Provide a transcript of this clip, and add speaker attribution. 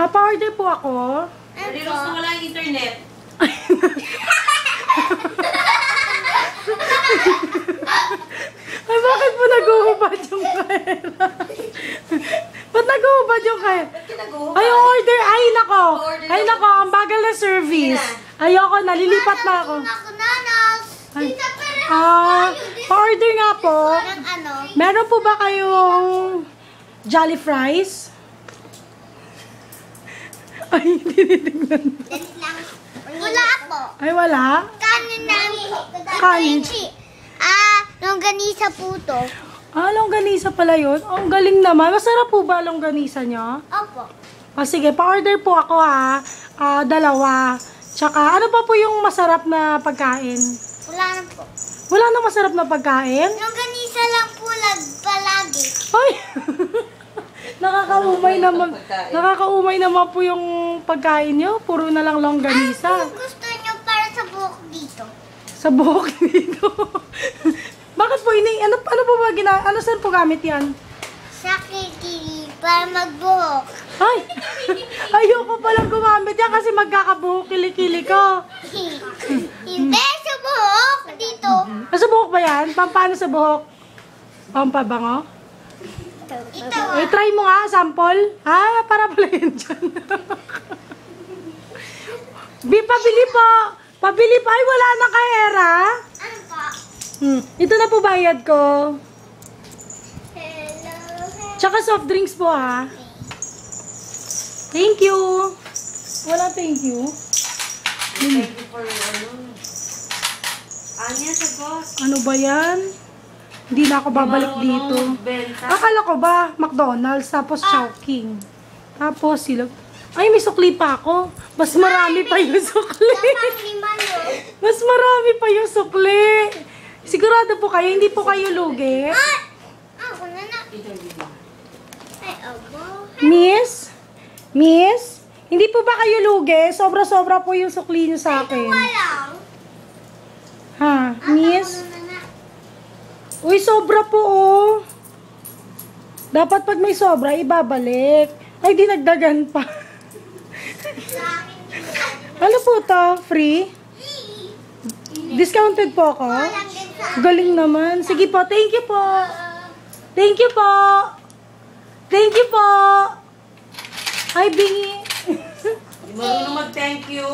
Speaker 1: Pa-order po ako.
Speaker 2: Nalilos na wala yung internet.
Speaker 1: Ay, bakit po nag-uubad yung kahera? Ba't nag-uubad yung kahera? Ay, order. Ay, nako. Ay, nako. Ang bagal na service. Ayoko, nalilipat na ako. Ay, pa-order nga po. Meron po ba kayong Jolly Fries? Ay, tinitignan.
Speaker 3: Wala po.
Speaker 1: Ay, wala?
Speaker 3: Kanin namin.
Speaker 1: Kanin?
Speaker 3: Longganisa po to.
Speaker 1: Longganisa pala yun. Ang galing naman. Masarap po ba longganisa nyo?
Speaker 3: Opo.
Speaker 1: Sige, pa-order po ako ha. Dalawa. Tsaka, ano pa po yung masarap na pagkain?
Speaker 3: Wala na po.
Speaker 1: Wala na masarap na pagkain?
Speaker 3: Longganisa lang po palagi.
Speaker 1: Ay! Nakakaumay naman po yung pagkain nyo. Puro na lang longganisa.
Speaker 3: Ano gusto nyo para sa buhok dito?
Speaker 1: Sa buhok dito. Bakit po ano po ba ano saan po gamit yan?
Speaker 3: Sa kikili para magbuhok.
Speaker 1: Ay! Ayoko palang gumamit yan kasi magkakabuhok kilikili ko.
Speaker 3: Hindi sa buhok dito.
Speaker 1: Sa buhok ba yan? Pampano sa buhok? Pampabango?
Speaker 3: Ito.
Speaker 1: Try mo nga, sample. Para pala yun dyan. Pabili po. Pabili pa. Ay, wala na kahera.
Speaker 3: Ano pa?
Speaker 1: Ito na po bayad ko.
Speaker 3: Hello.
Speaker 1: Tsaka soft drinks po ha. Thank you. Wala thank you.
Speaker 2: Thank you for Anya, sagot.
Speaker 1: Ano ba yan? Hindi na ako babalik dito. Akala ko ba McDonald's tapos Chowking. Tapos sila. Ay, may sukli pa ako. Mas marami pa yung sukli. Mas marami pa yung sukli. Sigurado po kayo, hindi po kayo lugi.
Speaker 3: Ako na na. Ay, abo.
Speaker 1: Miss, hindi po ba kayo lugi? Sobra-sobra po yung sukli niyo sa akin.
Speaker 3: Walang.
Speaker 1: Ha, Miss?
Speaker 3: Ako na na.
Speaker 1: Uy, sobra po oh. Dapat pag may sobra, ibabalik. Ay, dinagdagan pa. Ano po to? Free? Discounted po ako? Galing naman. Sige po, thank you po. Thank you po. Thank you po. Ay, bingi.
Speaker 2: Hindi marunong mag-thank you.